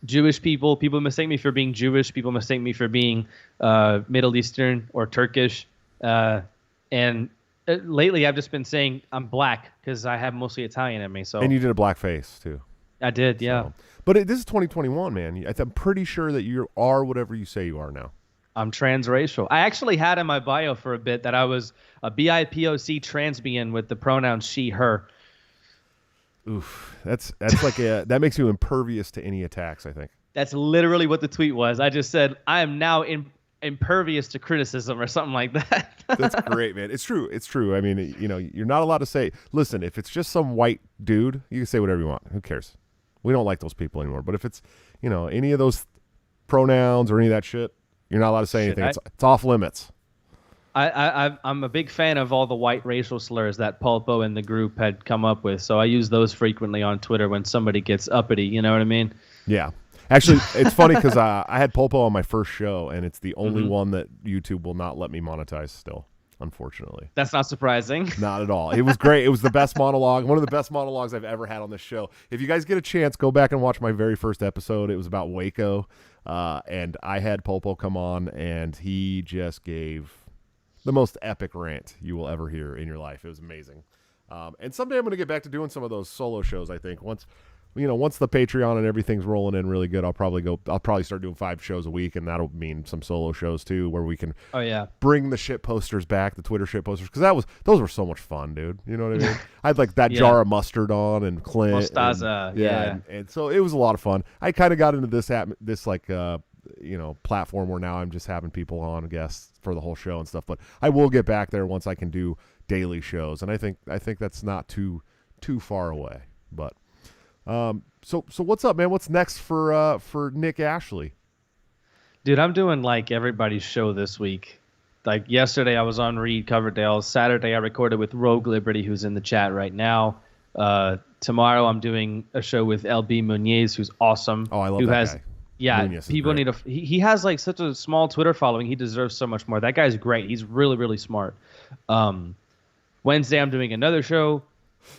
Jewish people mistake me for being Jewish. People mistake me for being Middle Eastern or Turkish. And lately, I've just been saying I'm black because I have mostly Italian in me. So And you did a black face too. I did, yeah. So. But this is 2021, man. I'm pretty sure that you are whatever you say you are now. I'm transracial. I actually had in my bio for a bit that I was a BIPOC transbian with the pronouns she, her. Oof, that's like that makes you impervious to any attacks, I think. That's literally what the tweet was. I just said, I am now impervious to criticism or something like that. That's great, man. It's true. It's true. I mean, you're not allowed to say, listen, if it's just some white dude, you can say whatever you want. Who cares? We don't like those people anymore. But if it's, any of those pronouns or any of that shit, you're not allowed to say anything. It's off limits. I'm a big fan of all the white racial slurs that Pulpo and the group had come up with. So I use those frequently on Twitter when somebody gets uppity. You know what I mean? Yeah. Actually, it's funny because I had Pulpo on my first show, and it's the only one that YouTube will not let me monetize still, unfortunately. That's not surprising. Not at all. It was great. It was the best monologue, one of the best monologues I've ever had on this show. If you guys get a chance, go back and watch my very first episode. It was about Waco, and I had Pulpo come on, and he just gave the most epic rant you will ever hear in your life. It was amazing. And someday I'm going to get back to doing some of those solo shows, I think. Once the Patreon and everything's rolling in really good, I'll probably start doing 5 shows a week, and that'll mean some solo shows too, where we can bring the shit posters back, the Twitter shit posters, because those were so much fun, dude. You know what I mean? I had like that jar of mustard on and Clint. Mostaza, and so it was a lot of fun. I kind of got into this platform where now I'm just having people on, guests for the whole show and stuff. But I will get back there once I can do daily shows, and I think that's not too far away. But so what's up, man? What's next for Nick Ashley? Dude, I'm doing like everybody's show this week. Like yesterday, I was on Reed Coverdale. Saturday, I recorded with Rogue Liberty, who's in the chat right now. Tomorrow, I'm doing a show with LB Muniz, who's awesome. Oh, I love that guy. Yeah, people need he has like such a small Twitter following. He deserves so much more. That guy's great. He's really, really smart. Wednesday, I'm doing another show.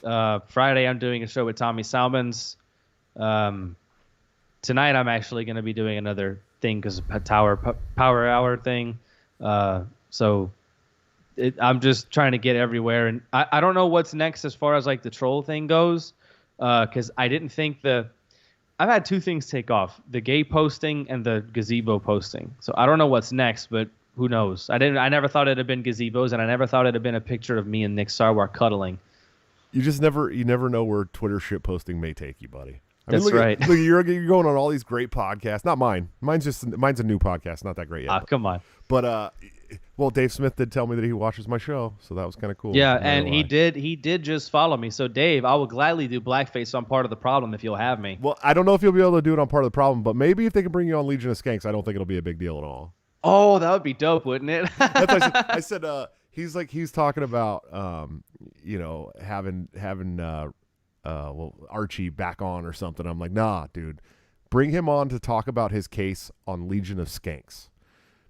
Friday, I'm doing a show with Tommy Salmons. Tonight, I'm actually going to be doing another thing because of a power hour thing. So I'm just trying to get everywhere. And I don't know what's next as far as like the troll thing goes, because I didn't think I've had 2 things take off: the gay posting and the gazebo posting. So I don't know what's next, but who knows? I never thought it'd have been gazebos, and I never thought it'd have been a picture of me and Nick Sarwar cuddling. You never know where Twitter shit posting may take you, buddy. That's right. Look, you're going on all these great podcasts. Not mine. Mine's a new podcast. Not that great yet. Come on. But well, Dave Smith did tell me that he watches my show, so that was kind of cool. Yeah, and he did just follow me. So Dave, I will gladly do blackface on Part of the Problem if you'll have me. Well, I don't know if you'll be able to do it on Part of the Problem, but maybe if they can bring you on Legion of Skanks, I don't think it'll be a big deal at all. Oh, that would be dope, wouldn't it? That's what I said. He's talking about having Archie back on or something. I'm like, nah, dude, bring him on to talk about his case on Legion of Skanks.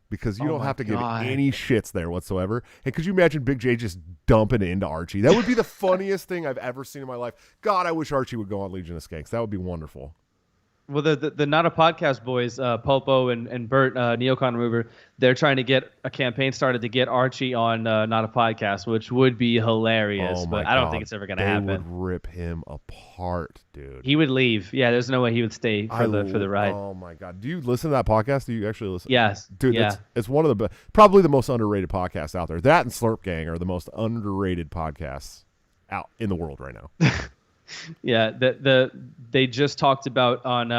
Because you don't have to give any shits there whatsoever. And could you imagine Big J just dumping into Archie? That would be the funniest thing I've ever seen in my life. God, I wish Archie would go on Legion of Skanks. That would be wonderful. Well, the Not a Podcast boys, Pulpo and Bert, Neocon Remover, they're trying to get a campaign started to get Archie on Not a Podcast, which would be hilarious. Oh but my I don't God. think it's ever going to They happen. would rip him apart, dude. He would leave. Yeah, there's no way he would stay for the ride. Oh my God. Do you listen to that podcast? Do you actually listen? Yes. Dude, yeah. it's one of the probably the most underrated podcasts out there. That and Slurp Gang are the most underrated podcasts out in the world right now. Yeah, they just talked about on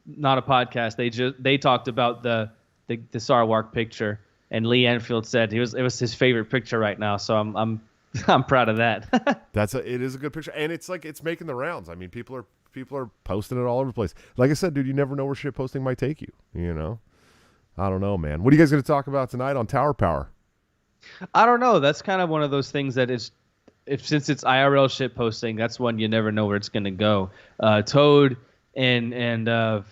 Not a Podcast. They talked about the Sarwark picture, and Lee Enfield said it was his favorite picture right now. So I'm proud of that. It is a good picture, and it's making the rounds. I mean, people are posting it all over the place. Like I said, dude, you never know where shit posting might take you. You know, I don't know, man. What are you guys going to talk about tonight on Tower Power? I don't know. That's kind of one of those things that is. Since it's IRL shit posting, that's one you never know where it's going to go. Toad and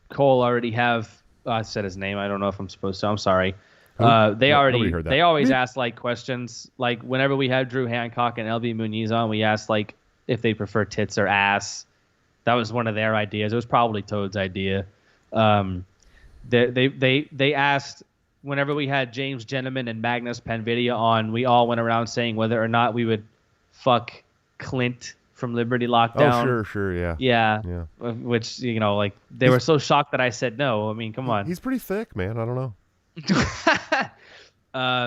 Cole already have. I said his name. I don't know if I'm supposed to. I'm sorry. They always ask like questions. Like whenever we had Drew Hancock and LB Muniz on, we asked like if they prefer tits or ass. That was one of their ideas. It was probably Toad's idea. They asked. Whenever we had James Gentleman and Magnus Panvidia on, we all went around saying whether or not we would fuck Clint from Liberty Lockdown. Oh, sure, yeah. Yeah. Which, like, they were so shocked that I said no. I mean, come on. He's pretty thick, man. I don't know.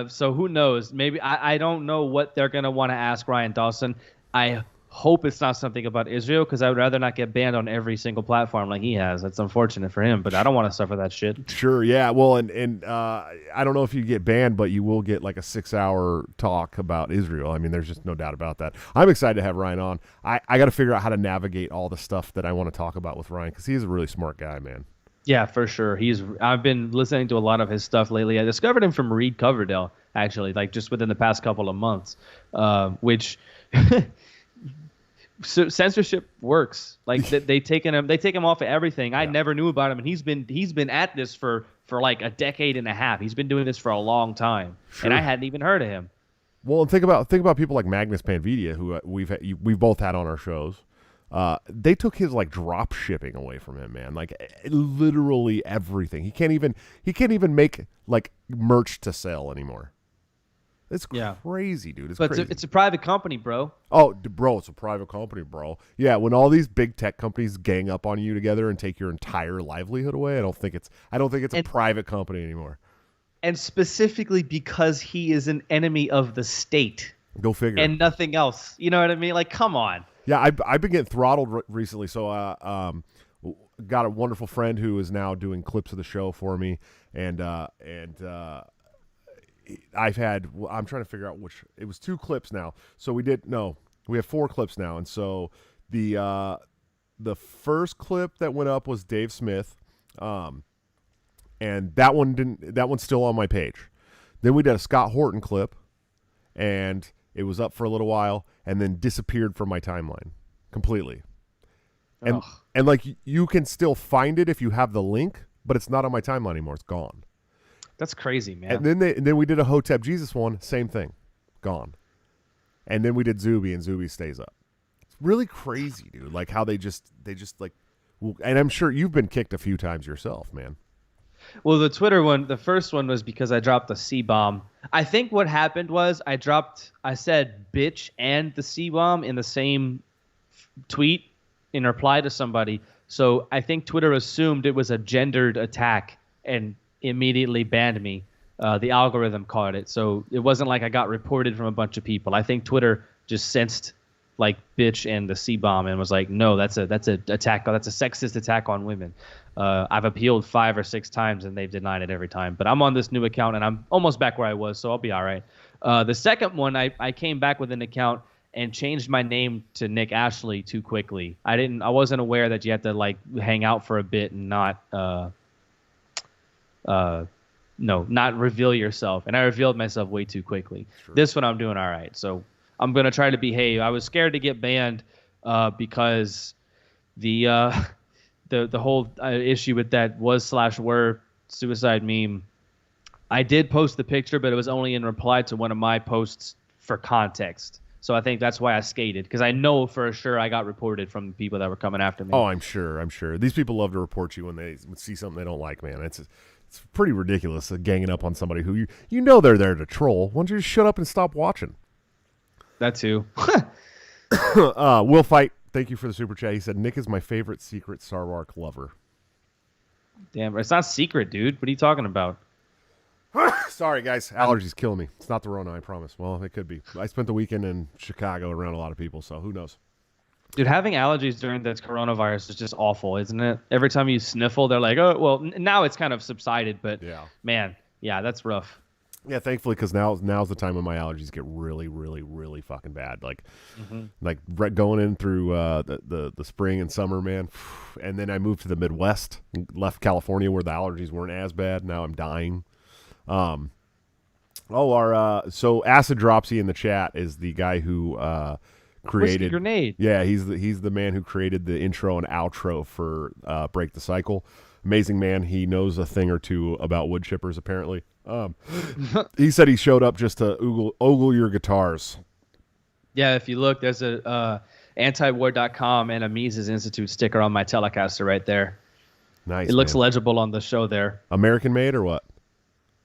So who knows? Maybe I don't know what they're going to want to ask Ryan Dawson. I hope it's not something about Israel, because I would rather not get banned on every single platform like he has. That's unfortunate for him, but I don't want to suffer that shit. Sure, yeah. Well, and I don't know if you get banned, but you will get like a 6-hour talk about Israel. I mean, there's just no doubt about that. I'm excited to have Ryan on. I got to figure out how to navigate all the stuff that I want to talk about with Ryan, because he's a really smart guy, man. Yeah, for sure. I've been listening to a lot of his stuff lately. I discovered him from Reed Coverdale, actually, like just within the past couple of months, which... So censorship works. Like they take him off of everything. Yeah. I never knew about him, and he's been at this for like a decade and a half. He's been doing this for a long time, sure. And I hadn't even heard of him. Well, and think about people like Magnus Panvidia, who we've both had on our shows. They took his like drop shipping away from him, man. Like literally everything. He can't even make like merch to sell anymore. It's crazy, dude. But it's a private company, bro. Oh, bro, it's a private company, bro. Yeah, when all these big tech companies gang up on you together and take your entire livelihood away, I don't think it's a private company anymore. And specifically because he is an enemy of the state. Go figure. And nothing else. You know what I mean? Like, come on. Yeah, I've been getting throttled recently, so got a wonderful friend who is now doing clips of the show for me, and I'm trying to figure out which. It was 2 clips now. So we have 4 clips now. And so the first clip that went up was Dave Smith. And that one's still on my page. Then we did a Scott Horton clip, and it was up for a little while and then disappeared from my timeline completely. And like you can still find it if you have the link, but it's not on my timeline anymore. It's gone. That's crazy, man. And then we did a Hotep Jesus one, same thing, gone. And then we did Zuby, and Zuby stays up. It's really crazy, dude. Like how they just like, and I'm sure you've been kicked a few times yourself, man. Well, the Twitter one, the first one was because I dropped the C-bomb. I think what happened was I said bitch and the C-bomb in the same tweet in reply to somebody. So I think Twitter assumed it was a gendered attack and immediately banned me. The algorithm caught it, so it wasn't like I got reported from a bunch of people. I think Twitter just sensed like bitch and the C-bomb and was like, no, that's a attack. That's a sexist attack on women. I've appealed 5 or 6 times and they've denied it every time. But I'm on this new account and I'm almost back where I was, so I'll be all right. The second one, I came back with an account and changed my name to Nick Ashley too quickly. I wasn't aware that you had to like hang out for a bit and not reveal yourself. And I revealed myself way too quickly. Sure. This one I'm doing all right. So I'm going to try to behave. I was scared to get banned because the whole issue with that was/were suicide meme. I did post the picture, but it was only in reply to one of my posts for context. So I think that's why I skated, because I know for sure I got reported from the people that were coming after me. Oh, I'm sure. These people love to report you when they see something they don't like, man. It's pretty ridiculous, ganging up on somebody who you know they're there to troll. Why don't you just shut up and stop watching? That too. Will Fight, thank you for the super chat. He said, Nick is my favorite secret Sarwark lover. Damn, it's not secret, dude. What are you talking about? Sorry, guys. Allergies kill me. It's not the Rona, I promise. Well, it could be. I spent the weekend in Chicago around a lot of people, so who knows? Dude, having allergies during this coronavirus is just awful, isn't it? Every time you sniffle, they're like, oh, well, now it's kind of subsided, but yeah, man, yeah, that's rough. Yeah, thankfully, because now's the time when my allergies get really, really, really fucking bad. Like, going in through the spring and summer, man. And then I moved to the Midwest, left California where the allergies weren't as bad. Now I'm dying. So Acid Dropsy in the chat is the guy who created Whiskey Grenade. Yeah, he's the man who created the intro and outro for Break the Cycle. Amazing man. He knows a thing or two about wood chippers, apparently. He said he showed up just to ogle your guitars. Yeah, if you look, there's a antiwar.com and a Mises Institute sticker on my Telecaster right there. Nice. It looks legible on the show there. American made or what?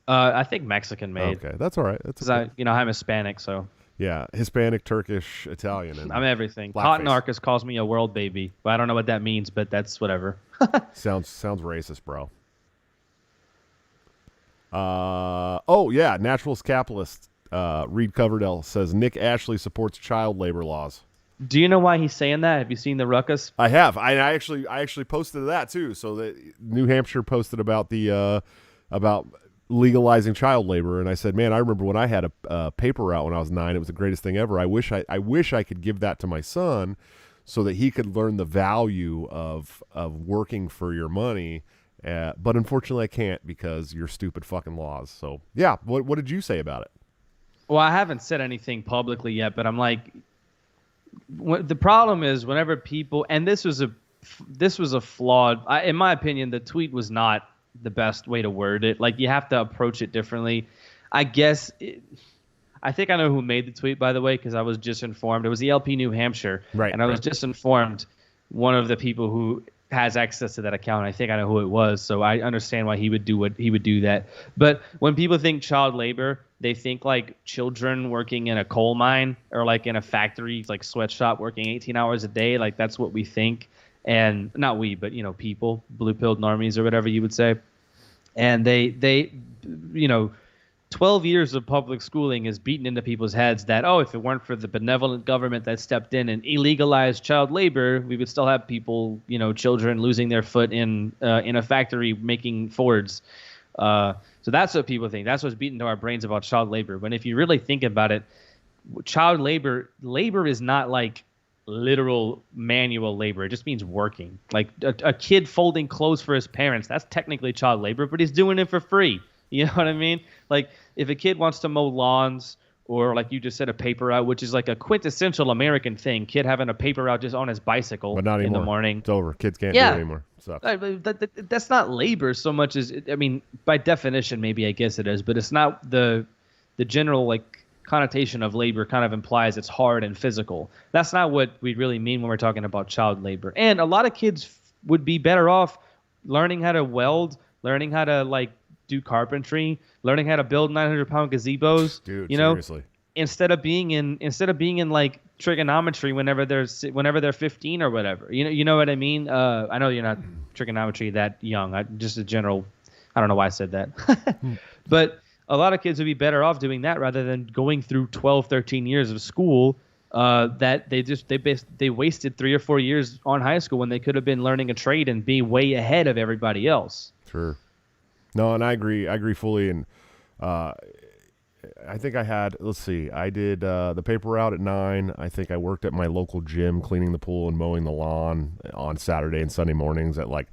I think Mexican made. Okay, that's all right. That's okay. I'm Hispanic, so. Yeah, Hispanic, Turkish, Italian. And I'm everything. Blackface. Cotton Arcus calls me a world baby, but I don't know what that means, but that's whatever. Sounds racist, bro. Naturalist Capitalist Reed Coverdale says Nick Ashley supports child labor laws. Do you know why he's saying that? Have you seen the ruckus? I have. I actually posted that too. So that New Hampshire posted about the about legalizing child labor, and I said, man, I remember when I had a paper route when I was 9. It was the greatest thing ever. I wish I could give that to my son so that he could learn the value of working for your money. But unfortunately, I can't because your stupid fucking laws. So yeah, what did you say about it? Well, I haven't said anything publicly yet, but I'm like, the problem is whenever people, and this was a flawed, in my opinion, the tweet was not the best way to word it. Like, you have to approach it differently. I guess, I think I know who made the tweet, by the way, because I was just informed. It was the LP New Hampshire. Right. And I was just informed one of the people who has access to that account. I think I know who it was, so I understand why he would do that. But when people think child labor, they think like children working in a coal mine or like in a factory, like sweatshop working 18 hours a day. Like, that's what we think. And not we, but, people, blue-pilled normies or whatever you would say. And they 12 years of public schooling is beaten into people's heads that, if it weren't for the benevolent government that stepped in and illegalized child labor, we would still have people, children losing their foot in a factory making Fords. So that's what people think. That's what's beaten into our brains about child labor. But if you really think about it, child labor is not like literal manual labor. It just means working. Like a kid folding clothes for his parents, that's technically child labor, but he's doing it for free. You know what I mean? Like, if a kid wants to mow lawns, or like you just said, a paper route, which is like a quintessential American thing, kid having a paper route just on his bicycle but not in anymore. The morning. It's over. Kids can't do it anymore. Sucks. That's not labor so much as, by definition, maybe I guess it is, but it's not the general like connotation of labor kind of implies it's hard and physical. That's not what we really mean when we're talking about child labor. And a lot of kids would be better off learning how to weld, learning how to like do carpentry, learning how to build 900-pound gazebos. Dude, seriously. Instead of being in like trigonometry whenever they're 15 or whatever. You know what I mean? I know you're not trigonometry that young. Just a general. I don't know why I said that. But a lot of kids would be better off doing that rather than going through 12, 13 years of school. That they wasted 3 or 4 years on high school when they could have been learning a trade and be way ahead of everybody else. Sure. No, and I agree fully. And I think I did the paper route at 9. I think I worked at my local gym cleaning the pool and mowing the lawn on Saturday and Sunday mornings at like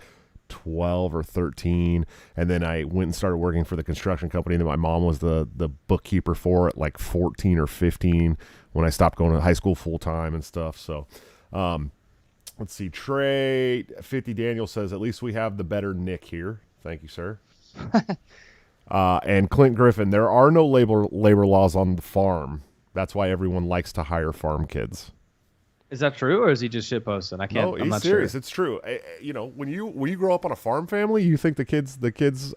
12 or 13. And then I went and started working for the construction company that my mom was the bookkeeper for at like 14 or 15 when I stopped going to high school full time and stuff. So let's see. Trey 50 Daniel says, at least we have the better Nick here. Thank you, sir. And Clint Griffin, there are no labor laws on the farm. That's why everyone likes to hire farm kids. Is that true, or is he just shitposting? I can't. No, I'm he's not serious. sure. It's true. When you grow up on a farm family, you think the kids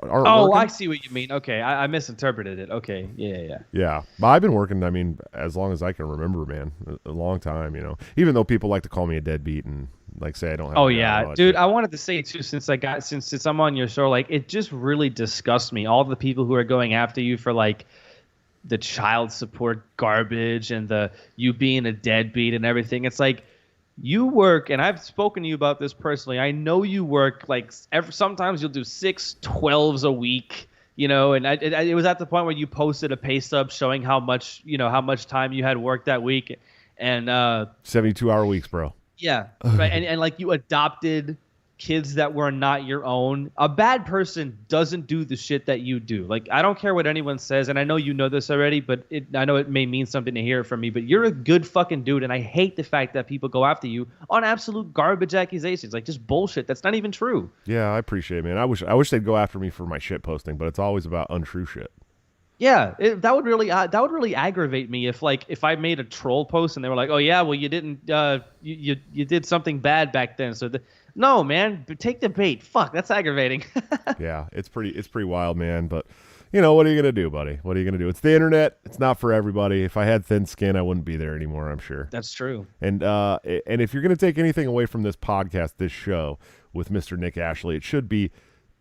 aren't Oh, working? I see what you mean. Okay, I misinterpreted it. Okay, yeah. Yeah, but I've been working. I mean, as long as I can remember, man, a long time. Even though people like to call me a deadbeat and like say I don't have. Oh a job and all yeah, that dude. shit. I wanted to say too, since I'm on your show, like it just really disgusts me. All the people who are going after you for like the child support garbage and the you being a deadbeat and everything. It's like you work, and I've spoken to you about this personally. I know you work like sometimes you'll do 6/12s a week. And it was at the point where you posted a pay stub showing how much time you had worked that week, and 72-hour weeks, bro. yeah, right, and like you adopted kids that were not your own. A bad person doesn't do the shit that you do. Like, I don't care what anyone says, and I know you know this already, but I know it may mean something to hear it from me, but you're a good fucking dude, and I hate the fact that people go after you on absolute garbage accusations, like just bullshit that's not even true. Yeah, I appreciate it, man. I wish they'd go after me for my shit posting, but it's always about untrue shit. Yeah, that would really aggravate me if I made a troll post and they were like, "Oh yeah, well you didn't you did something bad back then." So no, man, take the bait. Fuck, that's aggravating. Yeah, it's pretty wild, man. But what are you gonna do, buddy? What are you gonna do? It's the internet. It's not for everybody. If I had thin skin, I wouldn't be there anymore, I'm sure. That's true. And if you're gonna take anything away from this podcast, this show with Mr. Nick Ashley, it should be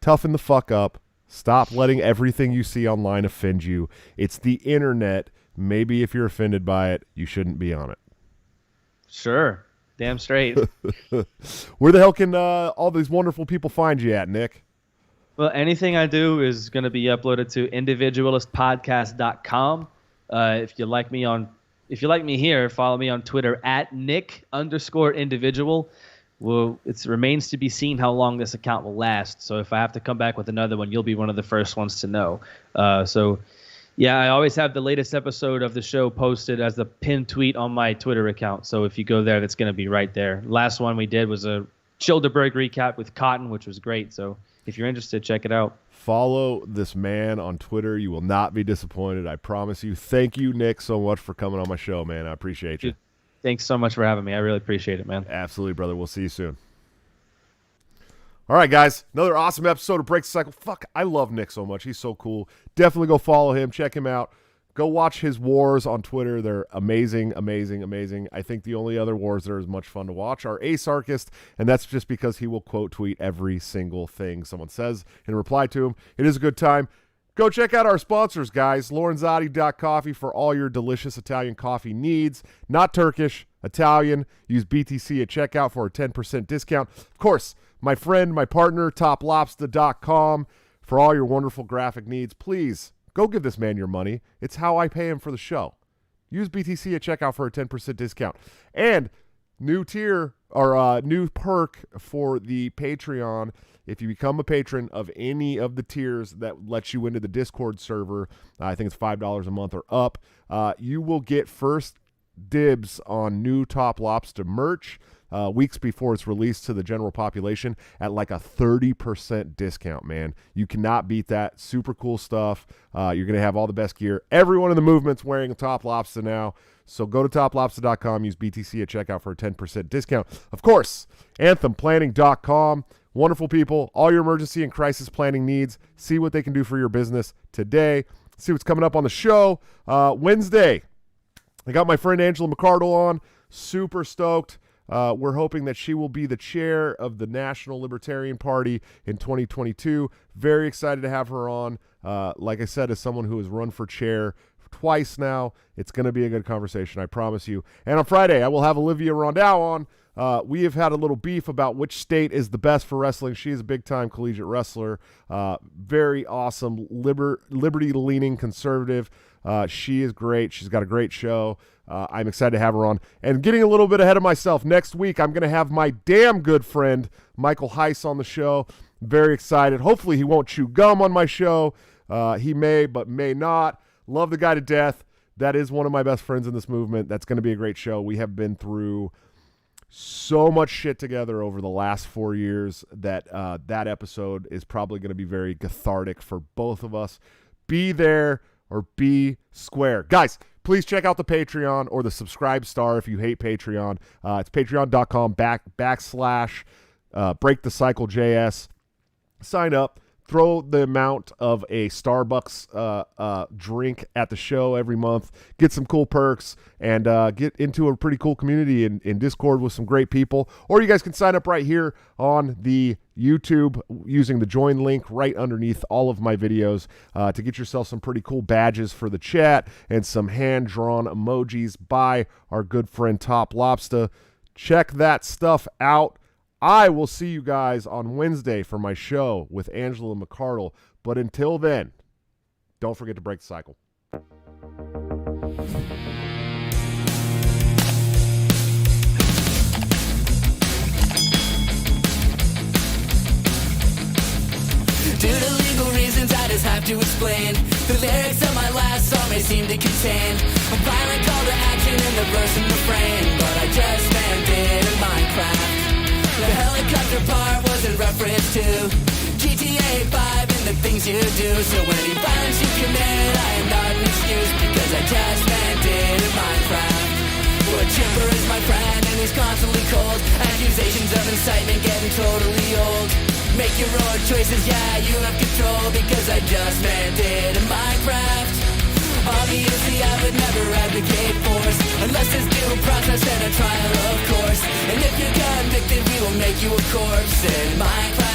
toughen the fuck up. Stop letting everything you see online offend you. It's the internet. Maybe if you're offended by it, you shouldn't be on it. Sure. Damn straight. Where the hell can all these wonderful people find you at, Nick? Well, anything I do is going to be uploaded to individualistpodcast.com. If you like me here, follow me on Twitter at Nick_individual. Well, it remains to be seen how long this account will last. So if I have to come back with another one, you'll be one of the first ones to know. Yeah, I always have the latest episode of the show posted as the pinned tweet on my Twitter account. So if you go there, that's going to be right there. Last one we did was a Childerberg recap with Cotton, which was great. So if you're interested, check it out. Follow this man on Twitter. You will not be disappointed. I promise you. Thank you, Nick, so much for coming on my show, man. I appreciate you. Thanks so much for having me. I really appreciate it, man. Absolutely, brother. We'll see you soon. All right, guys. Another awesome episode of Break the Cycle. Fuck, I love Nick so much. He's so cool. Definitely go follow him. Check him out. Go watch his wars on Twitter. They're amazing, amazing, amazing. I think the only other wars that are as much fun to watch are Asarchist, and that's just because he will quote tweet every single thing someone says in reply to him. It is a good time. Go check out our sponsors, guys. Lorenzotti.coffee for all your delicious Italian coffee needs. Not Turkish, Italian. Use BTC at checkout for a 10% discount. Of course, my friend, my partner, toplobster.com for all your wonderful graphic needs. Please, go give this man your money. It's how I pay him for the show. Use BTC at checkout for a 10% discount. And new tier or new perk for the Patreon. If you become a patron of any of the tiers that lets you into the Discord server, I think it's $5 a month or up, you will get first dibs on new Top Lobster merch weeks before it's released to the general population at like a 30% discount, man. You cannot beat that. Super cool stuff. You're going to have all the best gear. Everyone in the movement's wearing a Top Lobster now. So go to toplobster.com, use BTC at checkout for a 10% discount. Of course, anthemplanning.com. Wonderful people, all your emergency and crisis planning needs. See what they can do for your business today. See what's coming up on the show. Wednesday, I got my friend Angela McCardle on. Super stoked. We're hoping that she will be the chair of the National Libertarian Party in 2022. Very excited to have her on. Like I said, as someone who has run for chair twice now, it's going to be a good conversation, I promise you. And on Friday, I will have Olivia Rondeau on. We have had a little beef about which state is the best for wrestling. She is a big-time collegiate wrestler. Very awesome, liberty-leaning conservative. She is great. She's got a great show. I'm excited to have her on. And getting a little bit ahead of myself, next week I'm going to have my damn good friend Michael Heiss on the show. Very excited. Hopefully he won't chew gum on my show. He may, but may not. Love the guy to death. That is one of my best friends in this movement. That's going to be a great show. We have been through so much shit together over the last 4 years that that episode is probably going to be very cathartic for both of us. Be there or be square. Guys, please check out the Patreon or the subscribe star if you hate Patreon. It's patreon.com/break the cycle JS. Sign up. Throw the amount of a Starbucks drink at the show every month. Get some cool perks and get into a pretty cool community in Discord with some great people. Or you guys can sign up right here on the YouTube using the join link right underneath all of my videos to get yourself some pretty cool badges for the chat and some hand-drawn emojis by our good friend Top Lobster. Check that stuff out. I will see you guys on Wednesday for my show with Angela McCardle. But until then, don't forget to break the cycle. Due to legal reasons, I just have to explain. The lyrics of my last song may seem to contain a violent call to action in the verse and refrain, but I just meant it in Minecraft. The helicopter part was in reference to GTA 5 and the things you do. So any violence you commit, I am not an excuse, because I just meant it in Minecraft. Well, Chipper is my friend and he's constantly cold. Accusations of incitement getting totally old. Make your own choices, yeah, you have control, because I just meant it in Minecraft. Obviously I would never advocate force unless there's due process and a trial, of course. And if you're convicted, we will make you a corpse in Minecraft.